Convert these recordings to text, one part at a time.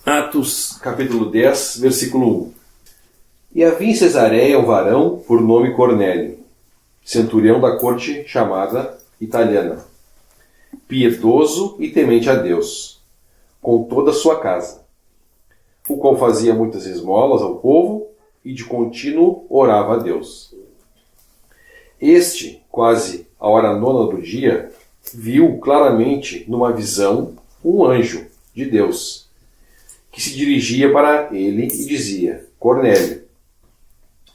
Atos, capítulo 10, versículo 1. E havia em Cesareia um varão por nome Cornélio, centurião da corte chamada italiana, piedoso e temente a Deus, com toda a sua casa, o qual fazia muitas esmolas ao povo e de contínuo orava a Deus. Este, quase à hora nona do dia, viu claramente numa visão um anjo de Deus, que se dirigia para ele e dizia: Cornélio.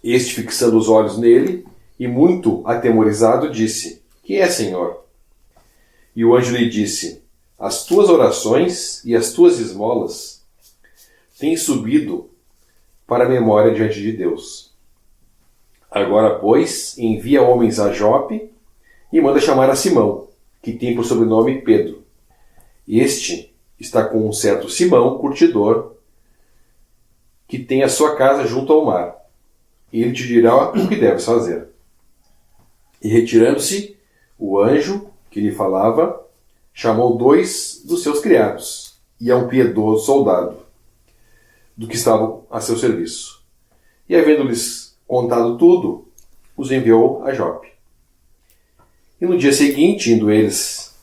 Este, fixando os olhos nele e muito atemorizado, disse: Que é, Senhor? E o anjo lhe disse: As tuas orações e as tuas esmolas têm subido para a memória diante de Deus. Agora, pois, envia homens a Jope e manda chamar a Simão, que tem por sobrenome Pedro. Este está com um certo Simão, curtidor, que tem a sua casa junto ao mar. Ele te dirá o que deves fazer. E retirando-se, o anjo que lhe falava chamou 2 dos seus criados e a um piedoso soldado do que estavam a seu serviço. E havendo-lhes contado tudo, os enviou a Jope. E no dia seguinte, indo eles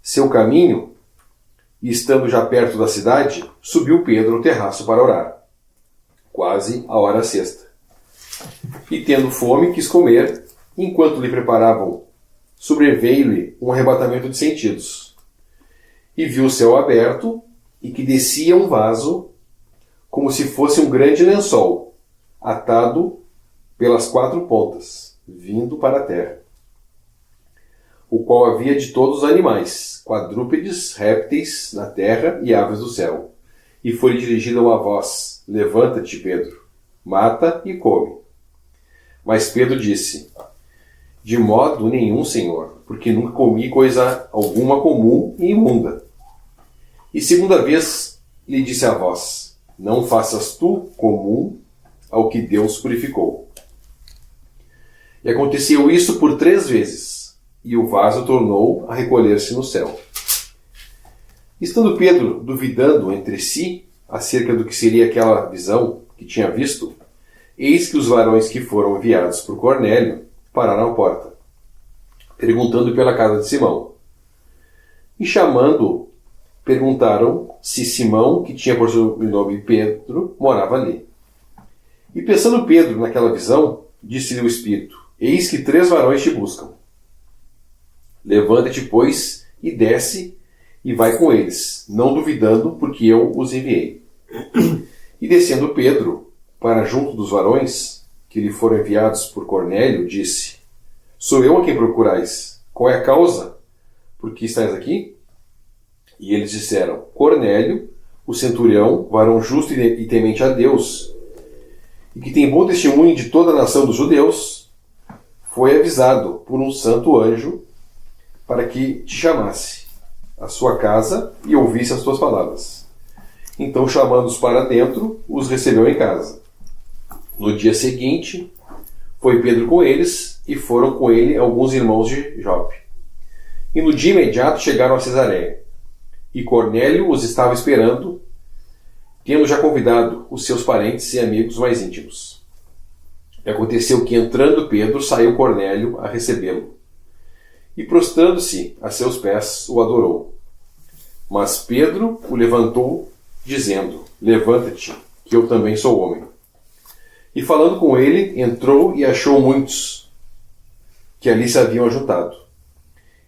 seu caminho, e estando já perto da cidade, subiu Pedro ao terraço para orar, quase à hora sexta. E tendo fome, quis comer, e enquanto lhe preparavam, sobreveio-lhe um arrebatamento de sentidos. E viu o céu aberto, e que descia um vaso, como se fosse um grande lençol, atado pelas 4 pontas, vindo para a terra, o qual havia de todos os animais, quadrúpedes, répteis na terra e aves do céu. E foi dirigida uma voz: Levanta-te, Pedro, mata e come. Mas Pedro disse: De modo nenhum, Senhor, porque nunca comi coisa alguma comum e imunda. E segunda vez lhe disse a voz: Não faças tu comum ao que Deus purificou. E aconteceu isso por 3 vezes. E o vaso tornou a recolher-se no céu. Estando Pedro duvidando entre si acerca do que seria aquela visão que tinha visto, eis que os varões que foram enviados por Cornélio pararam à porta, perguntando pela casa de Simão. E chamando, perguntaram se Simão, que tinha por sobrenome Pedro, morava ali. E pensando Pedro naquela visão, disse-lhe o Espírito: Eis que 3 varões te buscam. Levanta-te, pois, e desce, e vai com eles, não duvidando, porque eu os enviei. E descendo Pedro para junto dos varões, que lhe foram enviados por Cornélio, disse: Sou eu a quem procurais. Qual é a causa? Por que estáis aqui? E eles disseram: Cornélio, o centurião, varão justo e temente a Deus, e que tem bom testemunho de toda a nação dos judeus, foi avisado por um santo anjo para que te chamasse à sua casa e ouvisse as tuas palavras. Então, chamando-os para dentro, os recebeu em casa. No dia seguinte, foi Pedro com eles, e foram com ele alguns irmãos de Jope. E no dia imediato chegaram a Cesareia. E Cornélio os estava esperando, tendo já convidado os seus parentes e amigos mais íntimos. E aconteceu que, entrando Pedro, saiu Cornélio a recebê-lo. E prostrando-se a seus pés, o adorou. Mas Pedro o levantou, dizendo: Levanta-te, que eu também sou homem. E falando com ele, entrou e achou muitos que ali se haviam ajuntado.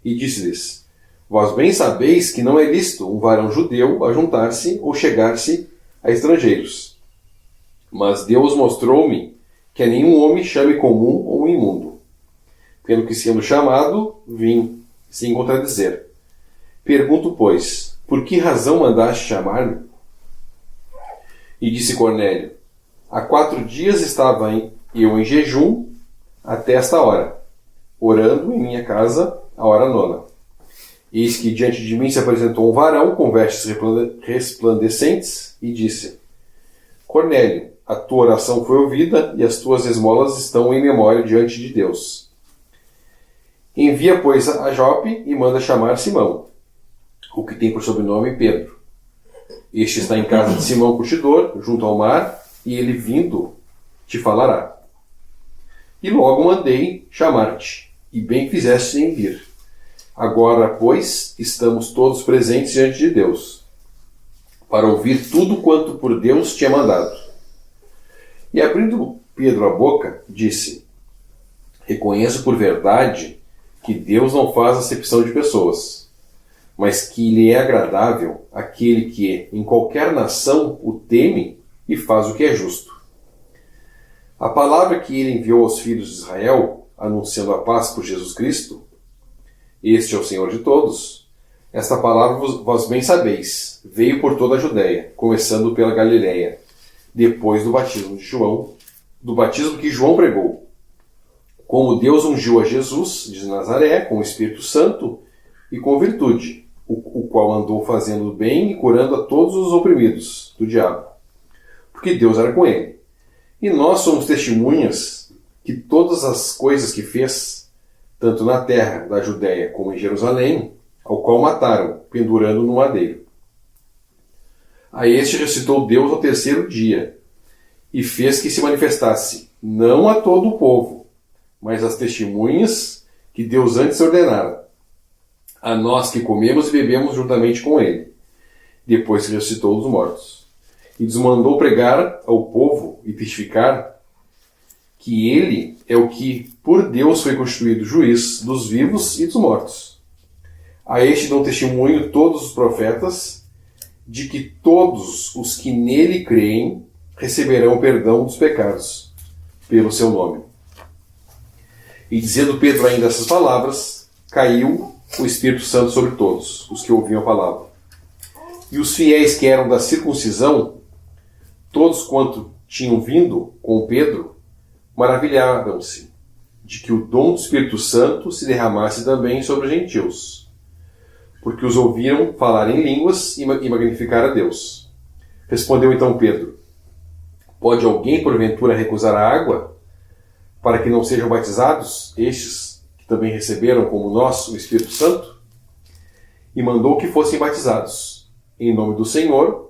E disse-lhes: Vós bem sabeis que não é lícito um varão judeu ajuntar-se ou chegar-se a estrangeiros. Mas Deus mostrou-me que a nenhum homem chame comum ou imundo. Pelo que, sendo chamado, vim, sem contradizer. Pergunto, pois, por que razão mandaste chamar-me? E disse Cornélio: Há 4 dias estava eu em jejum até esta hora, orando em minha casa a hora 9. Eis que diante de mim se apresentou um varão com vestes resplandecentes e disse: Cornélio, a tua oração foi ouvida e as tuas esmolas estão em memória diante de Deus. Envia, pois, a Jope e manda chamar Simão, o que tem por sobrenome Pedro. Este está em casa de Simão Curtidor, junto ao mar, e ele vindo te falará. E logo mandei chamar-te, e bem fizeste em vir. Agora, pois, estamos todos presentes diante de Deus, para ouvir tudo quanto por Deus te é mandado. E abrindo Pedro a boca, disse: reconheço por verdade que Deus não faz acepção de pessoas, mas que lhe é agradável aquele que, em qualquer nação, o teme e faz o que é justo. A palavra que ele enviou aos filhos de Israel, anunciando a paz por Jesus Cristo, este é o Senhor de todos, esta palavra vós bem sabeis, veio por toda a Judéia, começando pela Galiléia, depois do batismo de João, do batismo que João pregou. Como Deus ungiu a Jesus de Nazaré com o Espírito Santo e com virtude, o qual andou fazendo bem e curando a todos os oprimidos do diabo, porque Deus era com ele. E nós somos testemunhas que todas as coisas que fez, tanto na terra da Judéia como em Jerusalém, ao qual mataram, pendurando no madeiro. A este ressuscitou Deus ao terceiro dia, e fez que se manifestasse, não a todo o povo, mas às testemunhas que Deus antes ordenara, a nós que comemos e bebemos juntamente com ele, depois que ressuscitou dos mortos. E nos mandou pregar ao povo e testificar que ele é o que por Deus foi constituído juiz dos vivos e dos mortos. A este dão testemunho todos os profetas, de que todos os que nele creem receberão perdão dos pecados, pelo seu nome. E dizendo Pedro ainda essas palavras, caiu o Espírito Santo sobre todos os que ouviam a palavra. E os fiéis que eram da circuncisão, todos quanto tinham vindo com Pedro, maravilhavam-se de que o dom do Espírito Santo se derramasse também sobre os gentios, porque os ouviram falar em línguas e magnificar a Deus. Respondeu então Pedro: pode alguém porventura recusar a água, para que não sejam batizados estes que também receberam como nós o Espírito Santo? E mandou que fossem batizados em nome do Senhor.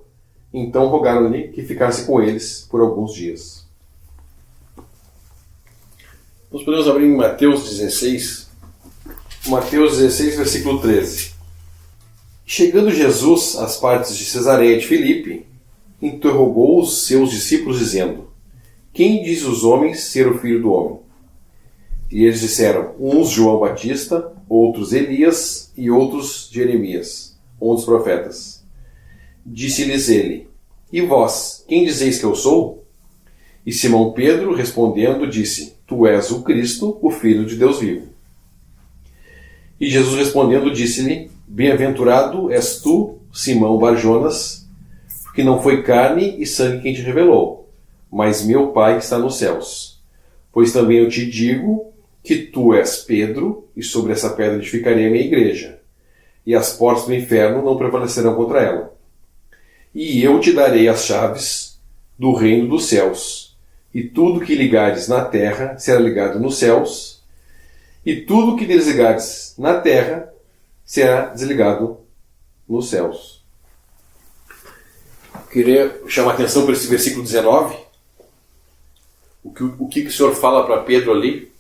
Então rogaram-lhe que ficasse com eles por alguns dias. Nós podemos abrir em Mateus 16, versículo 13. Chegando Jesus às partes de Cesareia de Filipe, interrogou os seus discípulos, dizendo: quem diz os homens ser o Filho do Homem? E eles disseram: uns João Batista, outros Elias e outros Jeremias, um dos profetas. Disse-lhes ele: e vós, quem dizeis que eu sou? E Simão Pedro, respondendo, disse: tu és o Cristo, o Filho de Deus vivo. E Jesus respondendo, disse-lhe: bem-aventurado és tu, Simão Barjonas, porque não foi carne e sangue quem te revelou, mas meu Pai que está nos céus. Pois também eu te digo que tu és Pedro, e sobre essa pedra edificarei a minha igreja, e as portas do inferno não prevalecerão contra ela. E eu te darei as chaves do reino dos céus, e tudo que ligares na terra será ligado nos céus, e tudo que desligares na terra será desligado nos céus. Queria chamar a atenção para esse versículo 19. O que o Senhor fala para Pedro ali?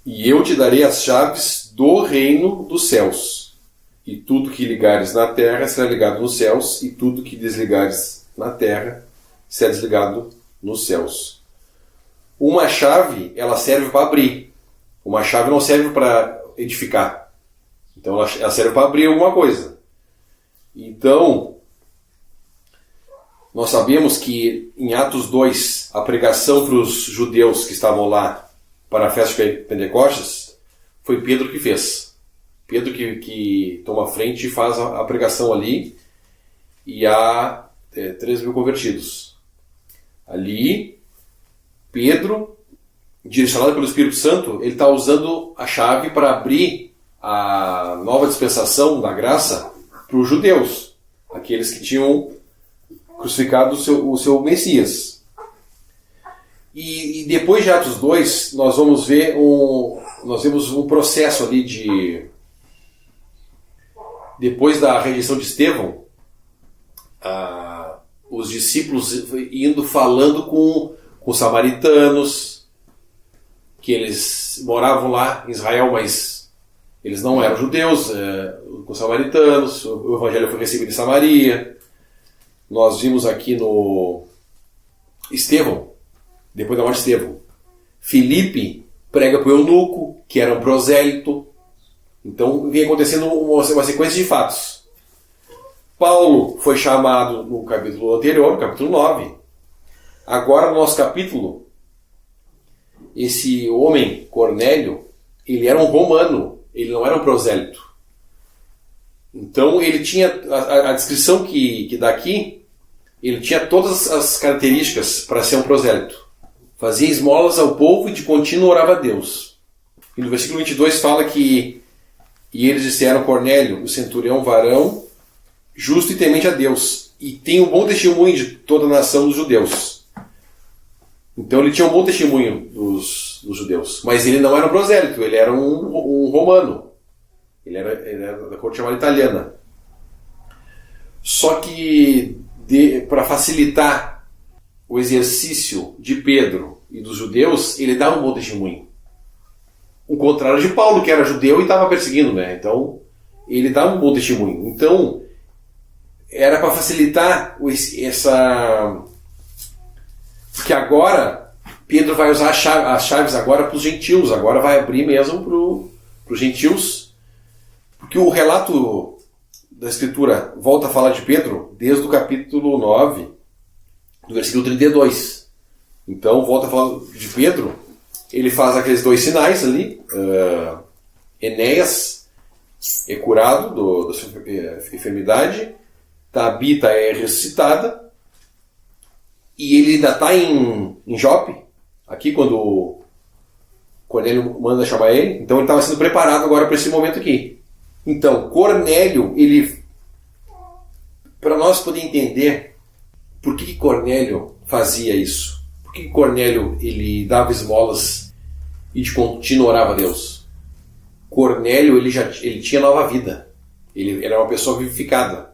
E eu te darei as chaves do reino dos céus. E tudo que ligares na terra será ligado nos céus, e tudo que desligares na terra será desligado nos céus. Uma chave, ela serve para abrir. Uma chave não serve para edificar. Então ela serve para abrir alguma coisa. Então, nós sabemos que em Atos 2, a pregação para os judeus que estavam lá para a festa de Pentecostes, foi Pedro que fez. Pedro que toma a frente e faz a pregação ali, e há 3.000 convertidos. Ali, Pedro, direcionado pelo Espírito Santo, ele está usando a chave para abrir a nova dispensação da graça para os judeus, aqueles que tinham crucificado o seu Messias. E depois de Atos 2, nós vamos ver nós vemos um processo ali depois da rejeição de Estevão, os discípulos indo falando com os samaritanos, que eles moravam lá em Israel, mas eles não eram judeus, com os samaritanos. O evangelho foi recebido em Samaria. Nós vimos aqui no Estevão, depois da morte de Estevão, Filipe prega para o eunuco, que era um prosélito. Então vem acontecendo uma sequência de fatos. Paulo foi chamado no capítulo anterior, no capítulo 9. Agora, no nosso capítulo, esse homem, Cornélio, ele era um romano, ele não era um prosélito. Então, ele tinha, a descrição que dá aqui, ele tinha todas as características para ser um prosélito. Fazia esmolas ao povo e de contínuo orava a Deus. E no versículo 22 fala que e eles disseram: Cornélio, o centurião varão, justo e temente a Deus, e tem um bom testemunho de toda a nação dos judeus. Então ele tinha um bom testemunho dos judeus. Mas ele não era um prosélito, ele era um romano. Ele era da corte chamada italiana. Só que, para facilitar o exercício de Pedro e dos judeus, ele dava um bom testemunho. O contrário de Paulo, que era judeu e estava perseguindo, né? Então, ele dava um bom testemunho. Então, era para facilitar essa... Porque agora, Pedro vai usar as chaves agora para os gentios. Agora vai abrir mesmo para os gentios. Porque o relato da Escritura volta a falar de Pedro desde o capítulo 9, do versículo 32. Então, volta a falar de Pedro. Ele faz aqueles dois sinais ali. Enéas é curado da sua enfermidade. Tabita é ressuscitada. E ele ainda está em Jope. Aqui, quando Cornélio manda chamar ele. Então, ele estava sendo preparado agora para esse momento aqui. Então, Cornélio, para nós poder entender por que Cornélio fazia isso. Por que Cornélio ele dava esmolas e de contínuo orava a Deus? Cornélio ele tinha nova vida. Ele era uma pessoa vivificada.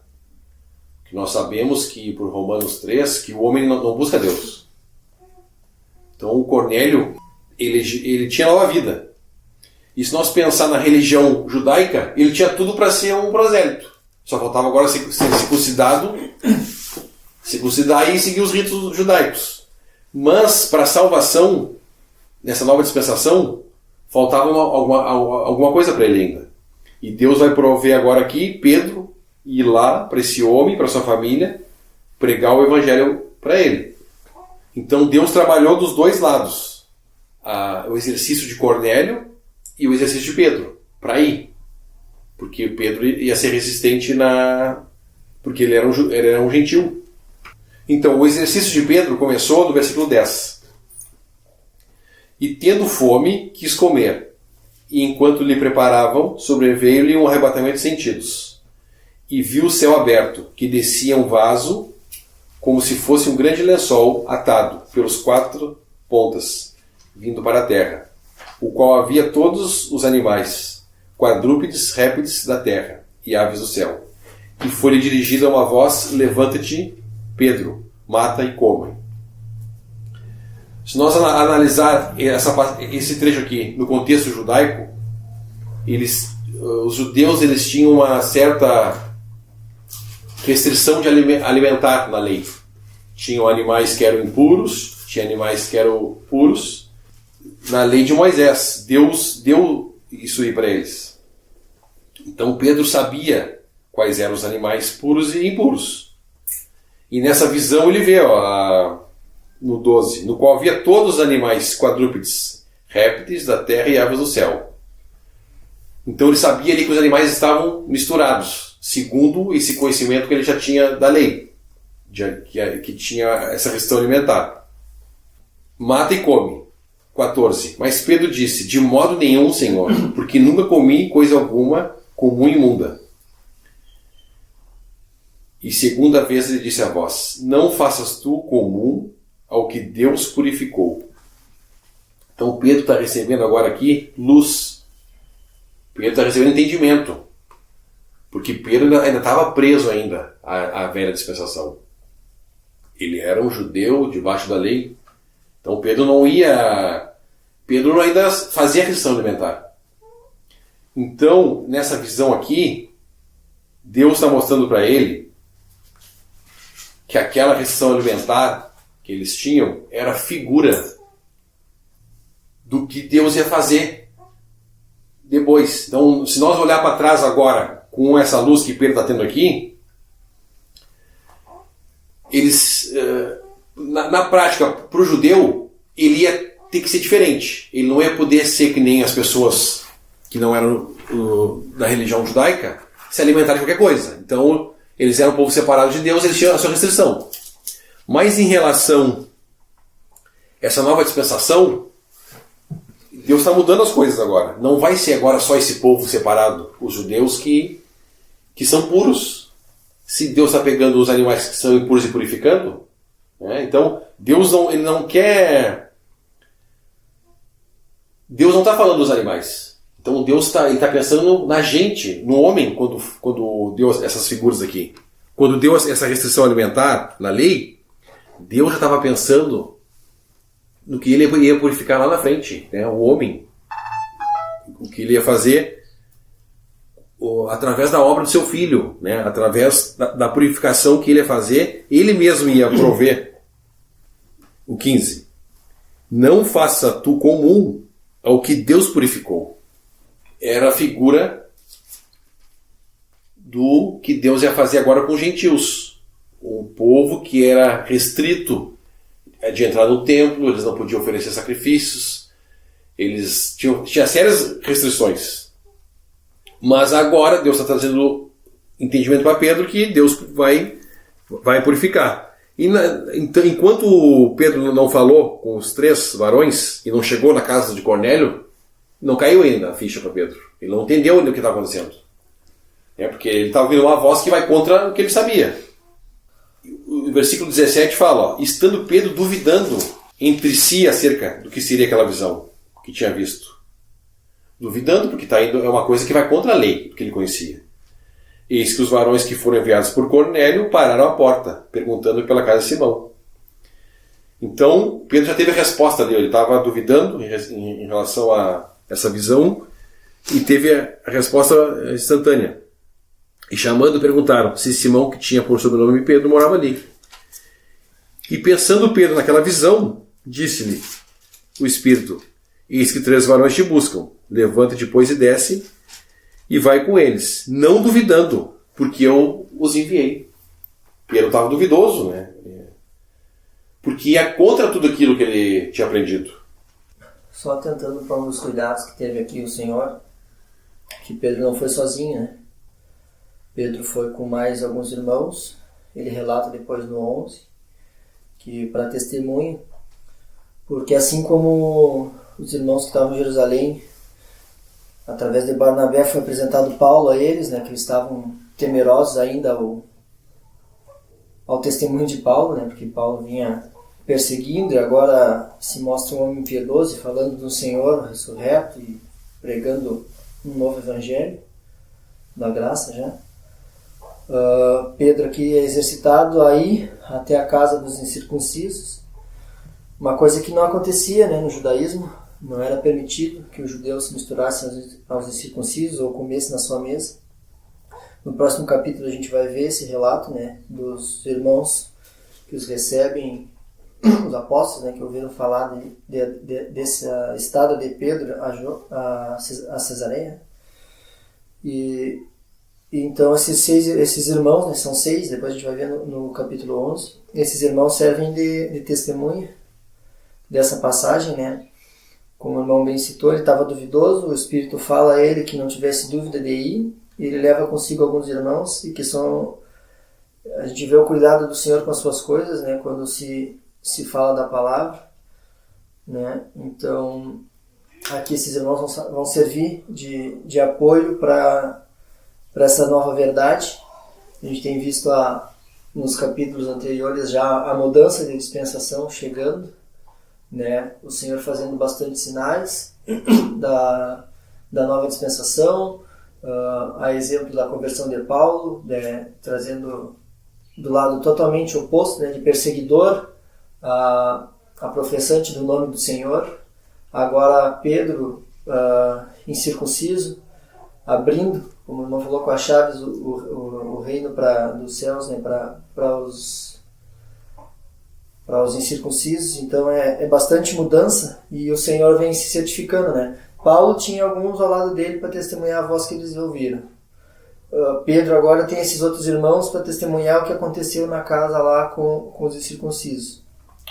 Nós sabemos que, por Romanos 3, que o homem não busca Deus. Então, o Cornélio ele tinha nova vida. E se nós pensar na religião judaica, ele tinha tudo para ser um prosélito. Só faltava agora ser circuncidar e seguir os ritos judaicos. Mas, para a salvação, nessa nova dispensação, faltava alguma coisa para ele ainda. E Deus vai prover agora aqui, Pedro, ir lá para esse homem, para sua família, pregar o evangelho para ele. Então Deus trabalhou dos dois lados. O exercício de Cornélio e o exercício de Pedro, para ir. Porque Pedro ia ser resistente porque ele era um gentil. Então, o exercício de Pedro começou no versículo 10. E tendo fome, quis comer. E enquanto lhe preparavam, sobreveio-lhe um arrebatamento de sentidos. E viu o céu aberto, que descia um vaso, como se fosse um grande lençol atado pelos 4 pontas, vindo para a terra, o qual havia todos os animais, quadrúpedes, répteis da terra e aves do céu. E foi-lhe dirigida uma voz: levanta-te, Pedro, mata e come. Se nós analisar esse trecho aqui no contexto judaico, os judeus eles tinham uma certa restrição de alimentar na lei. Tinham animais que eram impuros, tinha animais que eram puros. Na lei de Moisés, Deus deu isso aí para eles. Então Pedro sabia quais eram os animais puros e impuros. E nessa visão ele vê, no 12, no qual havia todos os animais quadrúpedes, répteis da terra e aves do céu. Então ele sabia ali que os animais estavam misturados, segundo esse conhecimento que ele já tinha da lei, que tinha essa questão alimentar. Mata e come. 14. Mas Pedro disse: de modo nenhum, Senhor, porque nunca comi coisa alguma comum e imunda. E segunda vez ele disse a voz: não faças tu comum ao que Deus purificou. Então Pedro está recebendo agora aqui luz. Pedro está recebendo entendimento. Porque Pedro ainda estava preso ainda à velha dispensação. Ele era um judeu debaixo da lei. Então Pedro ainda fazia restrição alimentar. Então, nessa visão aqui, Deus está mostrando para ele que aquela restrição alimentar que eles tinham era figura do que Deus ia fazer depois. Então, se nós olhar para trás agora, com essa luz que Pedro está tendo aqui, eles, na prática, para o judeu, ele ia ter que ser diferente. Ele não ia poder ser que nem as pessoas que não eram da religião judaica, se alimentar de qualquer coisa. Então, eles eram um povo separado de Deus, eles tinham a sua restrição. Mas em relação a essa nova dispensação, Deus está mudando as coisas agora. Não vai ser agora só esse povo separado, os judeus que são puros. Se Deus está pegando os animais que são impuros e purificando, né? Então Deus não quer... Deus não está falando dos animais. Então Deus está pensando na gente, no homem, quando deu essas figuras aqui. Quando deu essa restrição alimentar na lei, Deus já estava pensando no que ele ia purificar lá na frente, né? O homem, o que ele ia fazer através da obra do seu filho, né? Através da purificação que ele ia fazer, ele mesmo ia prover. O 15. Não faça tu comum ao que Deus purificou. Era a figura do que Deus ia fazer agora com os gentios. Um povo que era restrito de entrar no templo, eles não podiam oferecer sacrifícios, eles tinham sérias restrições. Mas agora Deus está trazendo entendimento para Pedro que Deus vai purificar. Então, enquanto Pedro não falou com os 3 varões e não chegou na casa de Cornélio, não caiu ainda a ficha para Pedro. Ele não entendeu ainda o que estava acontecendo. Porque ele estava ouvindo uma voz que vai contra o que ele sabia. O versículo 17 fala, estando Pedro duvidando entre si acerca do que seria aquela visão que tinha visto. Duvidando, porque está indo, é uma coisa que vai contra a lei, que ele conhecia. Eis que os varões que foram enviados por Cornélio pararam à porta, perguntando pela casa de Simão. Então, Pedro já teve a resposta dele. Ele estava duvidando em relação a essa visão e teve a resposta instantânea. E chamando, perguntaram se Simão, que tinha por sobrenome Pedro, morava ali. E pensando Pedro naquela visão, disse-lhe o Espírito, eis que 3 varões te buscam. Levanta-te, pois, e desce, e vai com eles, não duvidando, porque eu os enviei. Pedro estava duvidoso, né? Porque ia contra tudo aquilo que ele tinha aprendido. Só tentando para um dos cuidados que teve aqui o Senhor, que Pedro não foi sozinho, né? Pedro foi com mais alguns irmãos. Ele relata depois no 11, que para testemunho, porque assim como os irmãos que estavam em Jerusalém, através de Barnabé foi apresentado Paulo a eles, né, que eles estavam temerosos ainda ao testemunho de Paulo, né, porque Paulo vinha perseguindo e agora se mostra um homem piedoso, falando do Senhor ressurreto e pregando um novo evangelho da graça já. Pedro aqui é exercitado a ir até a casa dos incircuncisos, uma coisa que não acontecia, né, no judaísmo. Não era permitido que os judeus se misturassem aos incircuncisos ou comessem na sua mesa. No próximo capítulo a gente vai ver esse relato, né, dos irmãos que os recebem, os apóstolos, né, que ouviram falar desse estado de Pedro a Cesareia. E então esses irmãos, né, são 6, depois a gente vai ver no capítulo 11. Esses irmãos servem de testemunha dessa passagem, né? Como o irmão bem citou, ele estava duvidoso, o Espírito fala a ele que não tivesse dúvida de ir, e ele leva consigo alguns irmãos, e que são... A gente vê o cuidado do Senhor com as suas coisas, né, quando se fala da palavra, né? Então, aqui esses irmãos vão servir de apoio para essa nova verdade. A gente tem visto nos capítulos anteriores já a mudança de dispensação chegando, né? O Senhor fazendo bastante sinais da nova dispensação, a exemplo da conversão de Paulo, trazendo do lado totalmente oposto, de perseguidor a professante do nome do Senhor. Agora Pedro, incircunciso, abrindo, como o irmão falou, com as chaves o reino dos céus, para os incircuncisos. Então é bastante mudança, e o Senhor vem se certificando, Paulo tinha alguns ao lado dele para testemunhar a voz que eles ouviram. Pedro agora tem esses outros irmãos para testemunhar o que aconteceu na casa lá com os incircuncisos.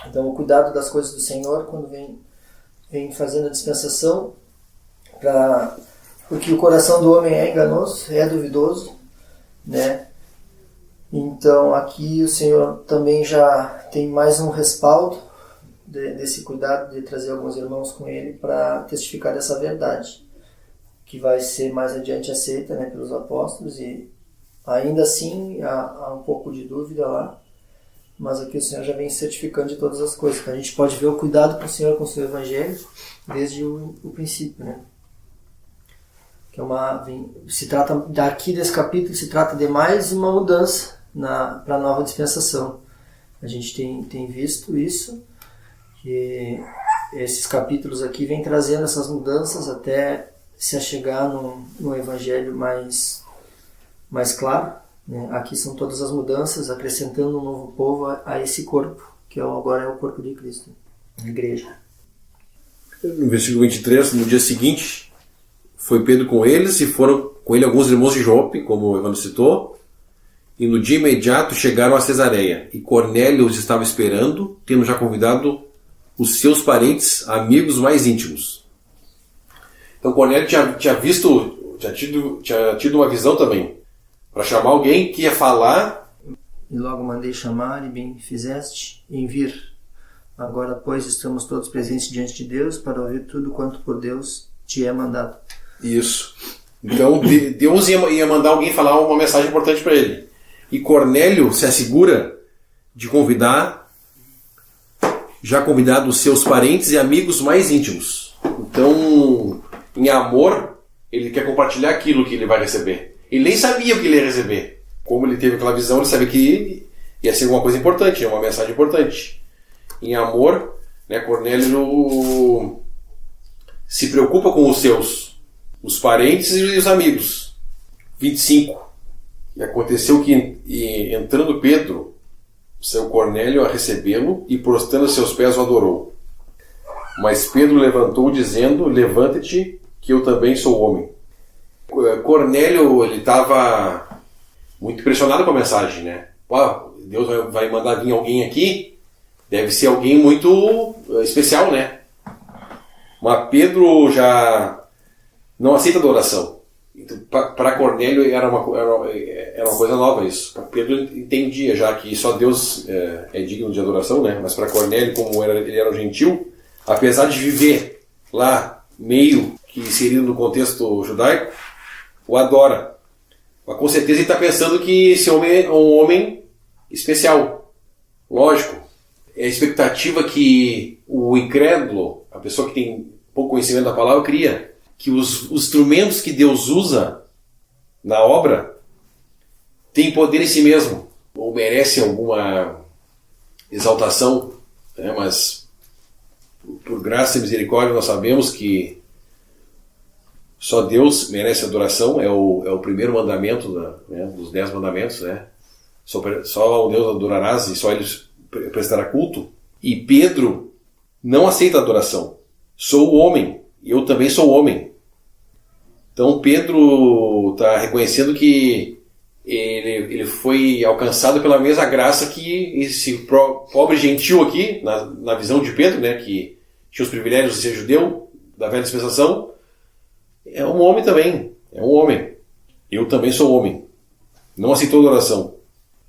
Então o cuidado das coisas do Senhor quando vem fazendo a dispensação, porque o coração do homem é enganoso, é duvidoso, Então aqui o Senhor também já tem mais um respaldo desse cuidado de trazer alguns irmãos com ele para testificar dessa verdade, que vai ser mais adiante aceita pelos apóstolos, e ainda assim há um pouco de dúvida lá, mas aqui o Senhor já vem certificando de todas as coisas. Então a gente pode ver o cuidado com o Senhor com o seu evangelho desde o princípio, que se trata daqui desse capítulo, se trata de mais uma mudança para a nova dispensação. A gente tem visto isso, que esses capítulos aqui vêm trazendo essas mudanças até se achegar no evangelho mais claro. Aqui são todas as mudanças, acrescentando um novo povo a esse corpo, que agora é o corpo de Cristo, a igreja. No versículo 23, no dia seguinte, foi Pedro com eles, e foram com ele alguns irmãos de Jope, como o Evandro citou, e no dia imediato chegaram a Cesareia, e Cornélio os estava esperando, tendo já convidado os seus parentes, amigos mais íntimos. Então Cornélio tinha tido uma visão também, para chamar alguém que ia falar. E logo mandei chamar, e bem fizeste em vir. Agora, pois, estamos todos presentes diante de Deus para ouvir tudo quanto por Deus te é mandado. Isso. Então Deus ia mandar alguém falar uma mensagem importante para ele. E Cornélio se assegura de já convidado os seus parentes e amigos mais íntimos. Então, em amor, ele quer compartilhar aquilo que ele vai receber. Ele nem sabia o que ele ia receber. Como ele teve aquela visão, ele sabia que ia ser alguma coisa importante, uma mensagem importante. Em amor, Cornélio se preocupa com os parentes e os amigos. 25. E aconteceu que, entrando Pedro, seu Cornélio a recebê-lo, e prostrando seus pés o adorou. Mas Pedro levantou, dizendo: levanta-te, que eu também sou homem. Cornélio, ele estava muito impressionado com a mensagem, Deus vai mandar vir alguém aqui, deve ser alguém muito especial, Mas Pedro já não aceita adoração. Então, para Cornélio era uma coisa nova isso. Pedro entendia já que só Deus é digno de adoração, Mas para Cornélio, como ele era um gentil, apesar de viver lá meio que inserido no contexto judaico, o adora. Mas com certeza ele está pensando que esse homem é um homem especial. Lógico. É a expectativa que o incrédulo, a pessoa que tem pouco conhecimento da palavra, cria. Que os instrumentos que Deus usa na obra têm poder em si mesmo, ou merecem alguma exaltação, mas por graça e misericórdia nós sabemos que só Deus merece adoração, é o primeiro mandamento dos 10 mandamentos, Só ao Deus adorarás e só Ele prestará culto. E Pedro não aceita a adoração. Sou o homem, e eu também sou homem. Então Pedro está reconhecendo que ele foi alcançado pela mesma graça que esse pobre gentil aqui, na visão de Pedro, que tinha os privilégios de ser judeu, da velha dispensação, é um homem também, é um homem. Eu também sou homem. Não aceitou a adoração.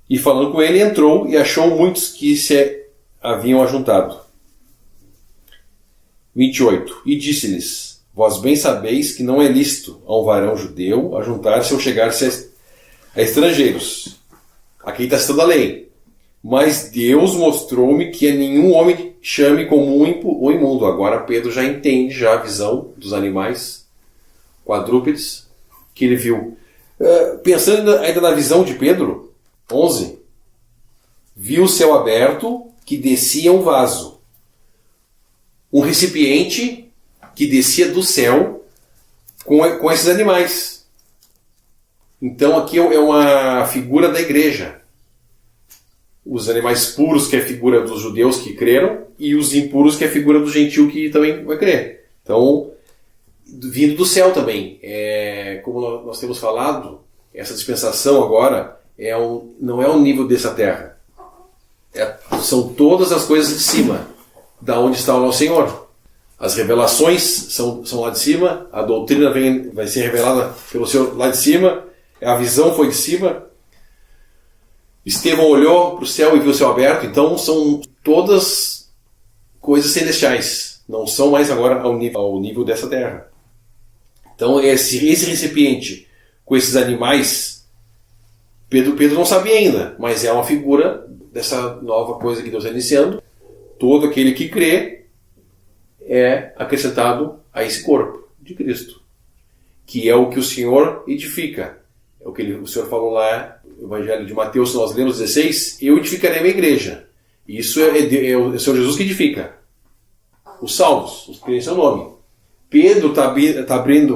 E falando com ele, entrou e achou muitos que se haviam ajuntado. 28. E disse-lhes: vós bem sabeis que não é lícito a um varão judeu ajuntar-se ou chegar-se a estrangeiros. Aqui está citando a lei. Mas Deus mostrou-me que a nenhum homem chame como ou imundo. Agora Pedro já entende a visão dos animais quadrúpedes. que ele viu. Pensando ainda na visão de Pedro, 11, viu o céu aberto que descia um vaso, um recipiente que descia do céu com esses animais. Então aqui é uma figura da igreja. Os animais puros, que é a figura dos judeus que creram, e os impuros, que é a figura do gentil que também vai crer. Então, vindo do céu também. Como nós temos falado, essa dispensação agora não é um nível dessa terra. São todas as coisas de cima, da onde está o nosso Senhor. As revelações são lá de cima, a doutrina vai ser revelada pelo Senhor lá de cima, a visão foi de cima. Estevão olhou para o céu e viu o céu aberto. Então são todas coisas celestiais, não são mais agora ao nível dessa terra. Então esse recipiente com esses animais, Pedro não sabia ainda, mas é uma figura dessa nova coisa que Deus está iniciando. Todo aquele que crê é acrescentado a esse corpo de Cristo, que é o que o Senhor edifica. É o que o Senhor falou lá no Evangelho de Mateus, nós lemos 16, eu edificarei a minha igreja. Isso é o Senhor Jesus que edifica. Os salvos, os que creem em seu nome. Pedro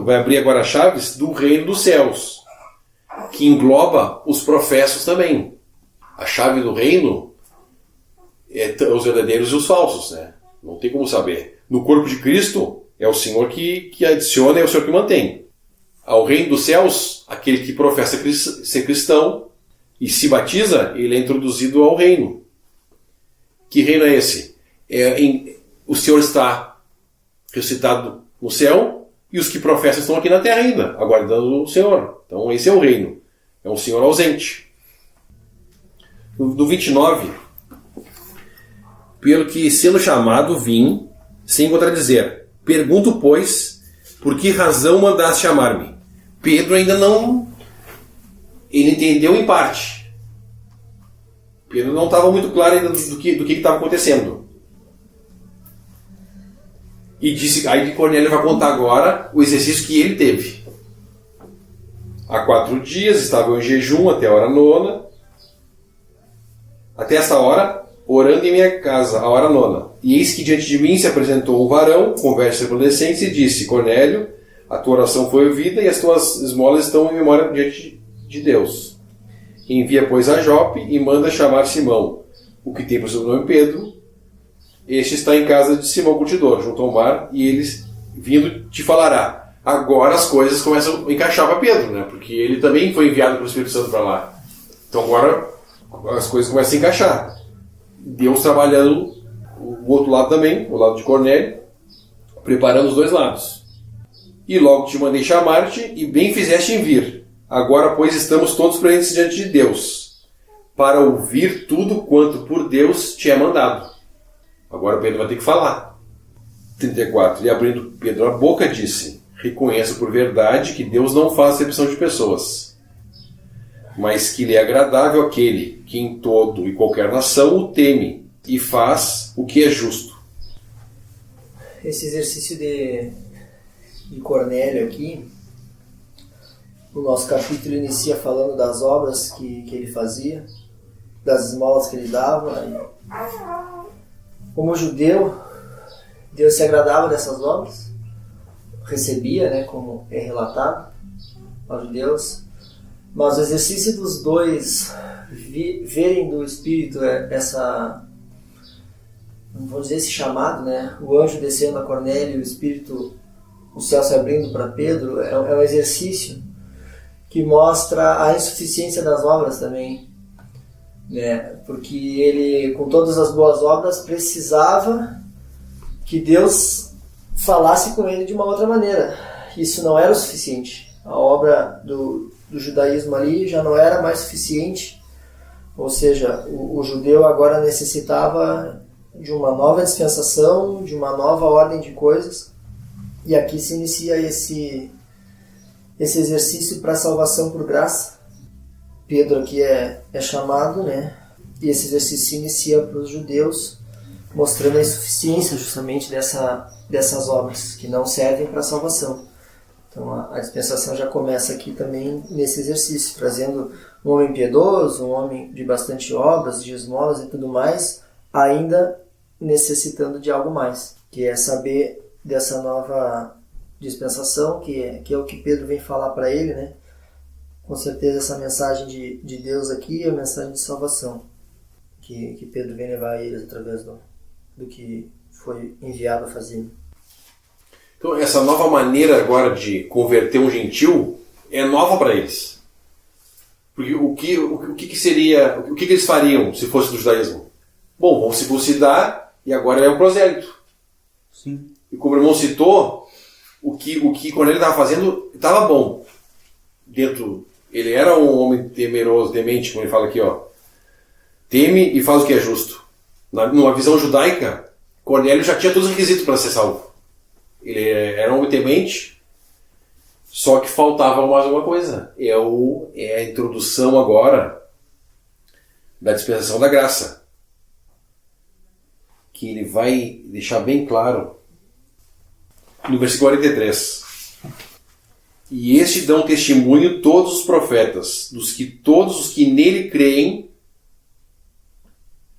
vai abrir agora as chaves do reino dos céus, que engloba os professos também. A chave do reino é os verdadeiros e os falsos, né? Não tem como saber. No corpo de Cristo, é o Senhor que adiciona, é o Senhor que mantém. Ao reino dos céus, aquele que professa ser cristão e se batiza, ele é introduzido ao reino. Que reino é esse? O Senhor está ressuscitado no céu e os que professam estão aqui na terra ainda, aguardando o Senhor. Então esse é o reino. É um Senhor ausente. No 29, pelo que sendo chamado vim, sem contradizer. Pergunto, pois, por que razão mandaste chamar-me? Pedro ainda não... Ele entendeu em parte. Pedro não estava muito claro ainda do que estava acontecendo. E disse, aí Cornélio vai contar agora o exercício que ele teve. Há 4 dias estavam em jejum até a hora 9. Até essa hora, orando em minha casa, a hora 9. E eis que diante de mim se apresentou um varão, com vestes resplandecentes, e disse, Cornélio, a tua oração foi ouvida e as tuas esmolas estão em memória diante de Deus. Envia, pois, a Jope e manda chamar Simão, o que tem por seu nome Pedro. Este está em casa de Simão Curtidor, junto ao mar, e ele, vindo, te falará. Agora as coisas começam a encaixar para Pedro, né? Porque ele também foi enviado pelo Espírito Santo para lá. Então agora as coisas começam a encaixar. Deus trabalhando o outro lado também, o lado de Cornélio, preparando os dois lados. E logo te mandei chamar-te, e bem fizeste em vir. Agora, pois, estamos todos presentes diante de Deus, para ouvir tudo quanto por Deus te é mandado. Agora Pedro vai ter que falar. 34. E abrindo Pedro a boca, disse, reconheço por verdade que Deus não faz acepção de pessoas, mas que lhe é agradável aquele que em todo e qualquer nação o teme e faz o que é justo. Esse exercício de Cornélio aqui, o nosso capítulo inicia falando das obras que ele fazia, das esmolas que ele dava. Como judeu, Deus se agradava dessas obras, recebia, né, como é relatado aos judeus. Mas o exercício dos dois verem do Espírito vamos dizer, esse chamado, né, o anjo descendo a Cornélio, o Espírito, o céu se abrindo para Pedro, é um exercício que mostra a insuficiência das obras também, né? Porque ele, com todas as boas obras, precisava que Deus falasse com ele de uma outra maneira. Isso não era o suficiente. A obra do judaísmo ali já não era mais suficiente, ou seja, o judeu agora necessitava de uma nova dispensação, de uma nova ordem de coisas, e aqui se inicia esse exercício para a salvação por graça. Pedro aqui é chamado, né? E esse exercício se inicia para os judeus, mostrando a insuficiência justamente dessas obras, que não servem para a salvação. Então a dispensação já começa aqui também nesse exercício, trazendo um homem piedoso, um homem de bastante obras, de esmolas e tudo mais, ainda necessitando de algo mais, que é saber dessa nova dispensação, que é o que Pedro vem falar para ele, né? Com certeza essa mensagem de Deus aqui é a mensagem de salvação, que Pedro vem levar a eles através do que foi enviado a fazer. Então essa nova maneira agora de converter um gentil é nova para eles. Porque o que seria, o que eles fariam se fosse do judaísmo? Bom, vão circuncidar e agora é um prosélito. Sim. E como o irmão citou, o que Cornélio estava fazendo estava bom. Ele era um homem temeroso, temente, como ele fala aqui, ó. Teme e faz o que é justo. Numa visão judaica, Cornélio já tinha todos os requisitos para ser salvo. Ele era um homem temente, só que faltava mais uma coisa. É a introdução agora da dispensação da graça. Que ele vai deixar bem claro no versículo 43. E este dão testemunho todos os profetas, todos os que nele creem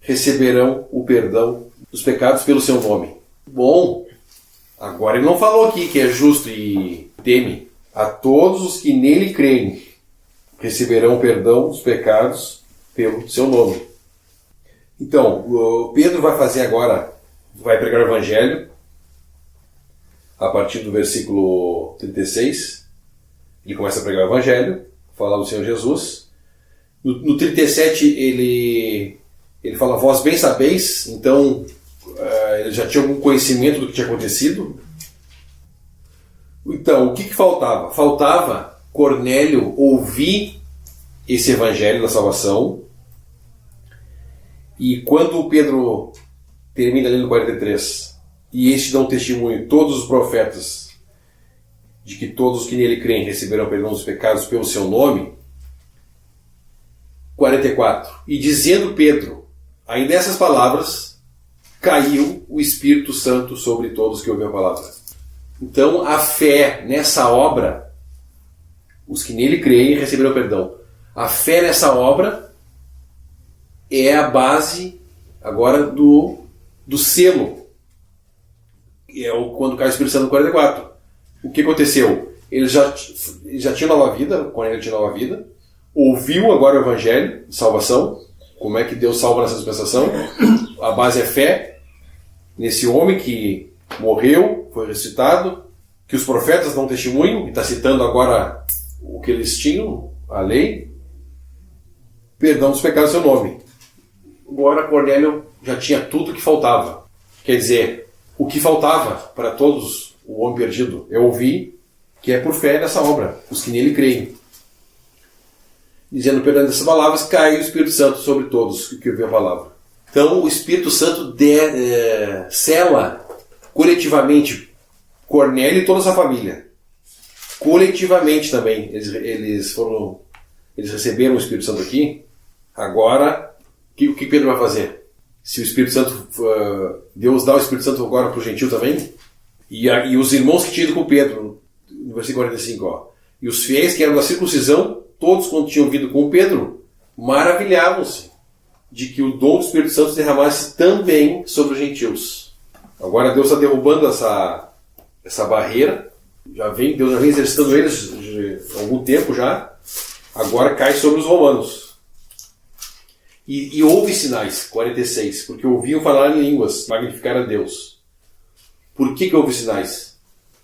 receberão o perdão dos pecados pelo seu nome. Bom, agora ele não falou aqui que é justo e teme. A todos os que nele creem receberão o perdão dos pecados pelo seu nome. Então, o Pedro vai fazer agora, vai pregar o Evangelho, a partir do versículo 36. Ele começa a pregar o Evangelho, falar do Senhor Jesus. No 37 ele fala, vós bem sabeis, então ele já tinha algum conhecimento do que tinha acontecido. Então, o que faltava? Faltava Cornélio ouvir esse Evangelho da salvação. E quando o Pedro termina ali no 43, e este dão testemunho, todos os profetas, de que todos os que nele creem receberão perdão dos pecados pelo seu nome. 44. E dizendo Pedro, ainda essas palavras, caiu o Espírito Santo sobre todos que ouviram a palavra. Então a fé nessa obra, os que nele creem receberão perdão. A fé nessa obra é a base agora do selo. Quando cai o Espírito Santo no 44. O que aconteceu? Ele já tinha nova vida, quando ele tinha nova vida, ouviu agora o Evangelho de salvação, como é que Deus salva nessa dispensação. A base é fé nesse homem que morreu, foi ressuscitado, que os profetas dão testemunho, e está citando agora o que eles tinham, a lei, perdão dos pecados em seu nome. Agora Cornélio já tinha tudo o que faltava. Quer dizer, o que faltava para todos, o homem perdido, é ouvir que é por fé nessa obra, os que nele creem. Dizendo perdão dessas palavras, caiu o Espírito Santo sobre todos que ouviram a palavra. Então o Espírito Santo sela coletivamente Cornélio e toda a sua família. Coletivamente também, eles receberam o Espírito Santo aqui. Agora, o que Pedro vai fazer? Se o Espírito Santo, Deus dá o Espírito Santo agora para o gentil também, e os irmãos que tinham ido com Pedro, no versículo 45, ó, e os fiéis que eram da circuncisão, todos quando tinham ouvido com Pedro, maravilhavam-se de que o dom do Espírito Santo se derramasse também sobre os gentios. Agora Deus está derrubando essa barreira, Deus já vem exercitando eles há algum tempo já, agora cai sobre os romanos. E houve sinais, 46, porque ouviam falar em línguas, magnificar a Deus. Por que houve sinais?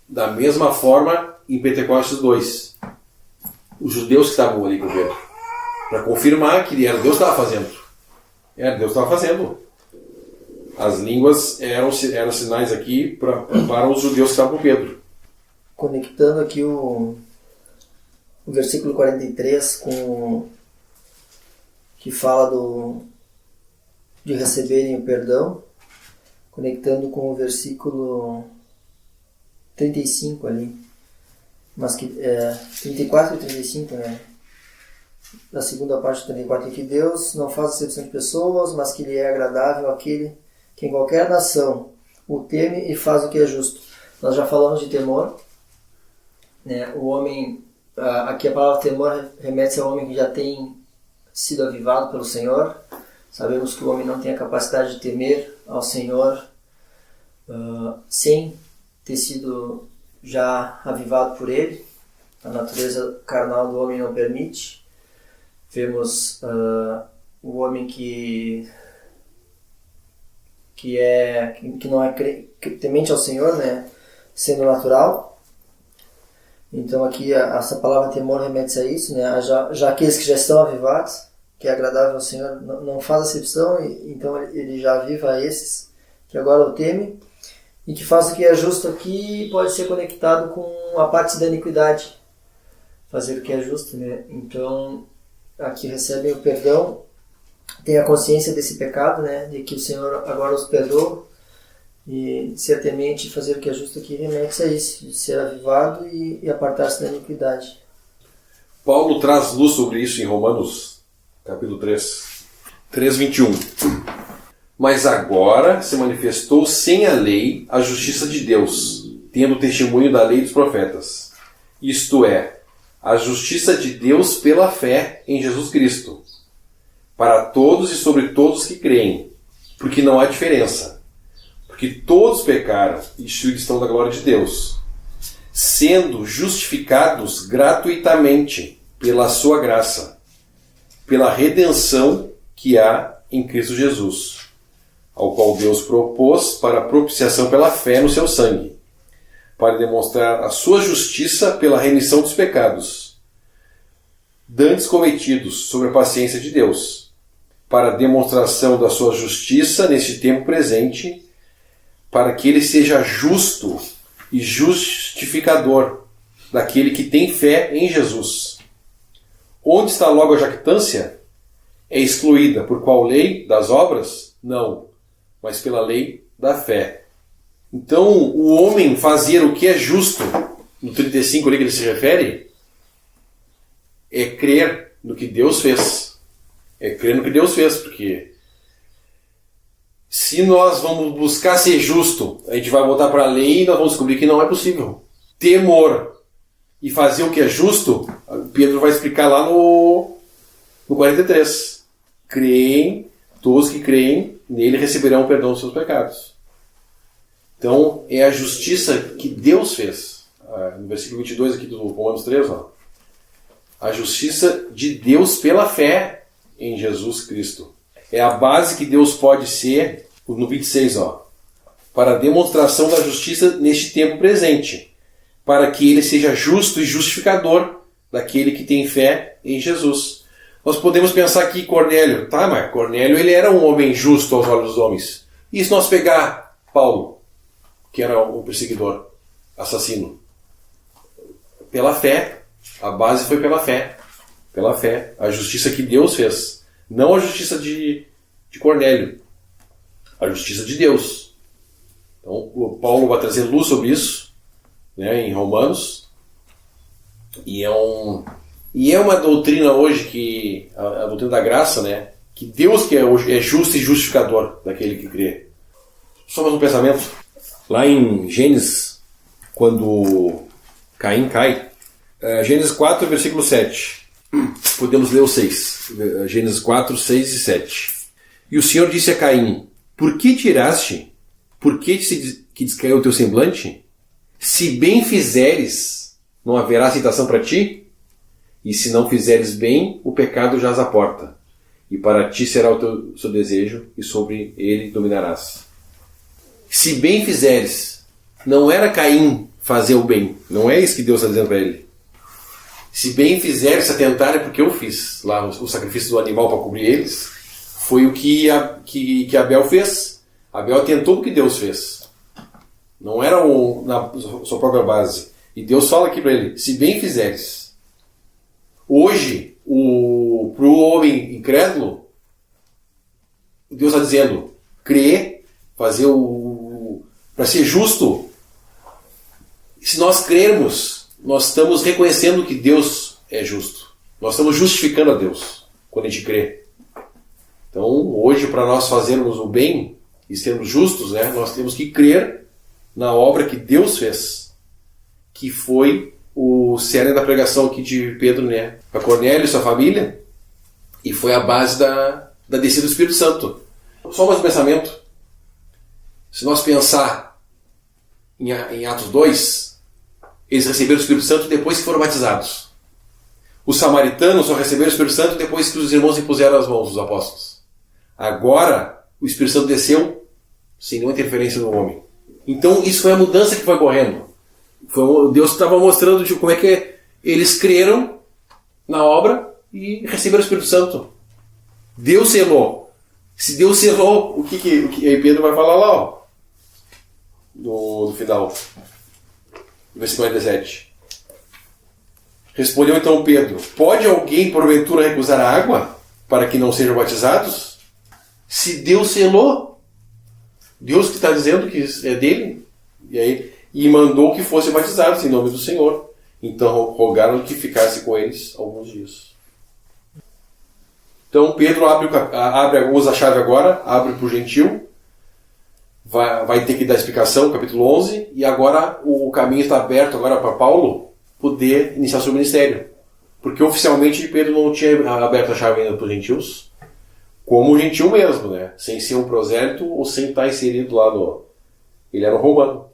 Da mesma forma em Pentecostes 2. Os judeus que estavam ali com Pedro, para confirmar que era Deus que estava fazendo. Era Deus que estava fazendo. As línguas eram sinais aqui para os judeus que estavam com Pedro. Conectando aqui o versículo 43 com que fala de receberem o perdão, conectando com o versículo 35 ali, mas que 34 e 35, né? Da segunda parte do 34, que Deus não faz acepção de pessoas, mas que lhe é agradável aquele que em qualquer nação o teme e faz o que é justo. Nós já falamos de temor, né? O homem, aqui a palavra temor remete ao homem que já tem sido avivado pelo Senhor. Sabemos que o homem não tem a capacidade de temer ao Senhor sem ter sido já avivado por Ele. A natureza carnal do homem não permite. Vemos o homem que não é temente ao Senhor, né, sendo natural. Então aqui essa palavra temor remete a isso, né, já aqueles que já estão avivados, que é agradável ao Senhor, não faz acepção, então ele já aviva esses que agora o temem, e que faz o que é justo aqui pode ser conectado com a parte da iniquidade, fazer o que é justo, né? Então aqui recebem o perdão, tem a consciência desse pecado, né, de que o Senhor agora os perdoa, e ser temente e fazer o que é justo aqui remete a isso, de ser avivado e apartar-se da iniquidade. Paulo traz luz sobre isso em Romanos, capítulo 3:21. Mas agora se manifestou sem a lei a justiça de Deus, tendo testemunho da lei dos profetas. Isto é, a justiça de Deus pela fé em Jesus Cristo, para todos e sobre todos que creem, porque não há diferença. Porque todos pecaram e destituídos estão da glória de Deus, sendo justificados gratuitamente pela sua graça, pela redenção que há em Cristo Jesus, ao qual Deus propôs para a propiciação pela fé no seu sangue, para demonstrar a sua justiça pela remissão dos pecados, dantes cometidos sobre a paciência de Deus, para a demonstração da sua justiça neste tempo presente, para que ele seja justo e justificador daquele que tem fé em Jesus. Onde está logo a jactância? É excluída por qual lei? Das obras? Não, mas pela lei da fé. Então, o homem fazer o que é justo, no 35 ali que ele se refere, é crer no que Deus fez. É crer no que Deus fez, porque se nós vamos buscar ser justo, a gente vai voltar para a lei e nós vamos descobrir que não é possível. Temor e fazer o que é justo, Pedro vai explicar lá no 43. Creem, todos que creem nele receberão o perdão dos seus pecados. Então, é a justiça que Deus fez. No versículo 22 aqui do Romanos 3, ó. A justiça de Deus pela fé em Jesus Cristo. É a base que Deus pode ser, no 26, ó, para a demonstração da justiça neste tempo presente, para que ele seja justo e justificador daquele que tem fé em Jesus. Nós podemos pensar aqui Cornélio, tá, mas Cornélio ele era um homem justo aos olhos dos homens. E se nós pegar Paulo, que era um perseguidor, assassino? Pela fé, a base foi pela fé, a justiça que Deus fez, não a justiça de Cornélio, a justiça de Deus. Então, o Paulo vai trazer luz sobre isso, né, em Romanos, e é uma doutrina hoje que a doutrina da graça, né, que Deus que é justo e justificador daquele que crê. Só mais um pensamento. Lá em Gênesis, quando Caim cai, Gênesis 4, versículo 7. Podemos ler o 6. Gênesis 4, 6 e 7. E o Senhor disse a Caim: Por que tiraste? Por que descaiu o teu semblante? Se bem fizeres, não haverá aceitação para ti? E se não fizeres bem, o pecado jaz à porta. E para ti será o seu desejo, e sobre ele dominarás. Se bem fizeres, não era Caim fazer o bem. Não é isso que Deus está dizendo para ele. Se bem fizeres, se atentarem, porque eu fiz lá o sacrifício do animal para cobrir eles, foi o que Abel fez. Abel atentou porque Deus fez. Não era na sua própria base. E Deus fala aqui para ele: se bem fizeres. Hoje, para o homem incrédulo, Deus está dizendo: crer, fazer para ser justo. Se nós crermos, nós estamos reconhecendo que Deus é justo. Nós estamos justificando a Deus quando a gente crê. Então, hoje, para nós fazermos o bem e sermos justos, né, nós temos que crer na obra que Deus fez, que foi o cerne da pregação aqui de Pedro, né? Para Cornélio e sua família. E foi a base da descida do Espírito Santo. Só mais um pensamento. Se nós pensar em Atos 2, eles receberam o Espírito Santo depois que foram batizados. Os samaritanos só receberam o Espírito Santo depois que os irmãos impuseram as mãos, os apóstolos. Agora, o Espírito Santo desceu sem nenhuma interferência no homem. Então, isso foi a mudança que foi ocorrendo. Deus estava mostrando como é que eles creram na obra e receberam o Espírito Santo. Deus selou. Se Deus selou, o que aí Pedro vai falar lá, ó, no final, versículo 47. Respondeu então Pedro: pode alguém porventura recusar a água para que não sejam batizados? Se Deus selou, Deus que está dizendo que é dele, e mandou que fossem batizados em nome do Senhor. Então rogaram que ficasse com eles alguns dias. Então Pedro usa a chave agora, abre para o gentil, vai ter que dar explicação, capítulo 11, e agora o caminho está aberto agora para Paulo poder iniciar seu ministério. Porque oficialmente Pedro não tinha aberto a chave ainda para os gentios, como gentil mesmo, né? Sem ser um prosélito ou sem estar inserido lá no... Ele era um romano.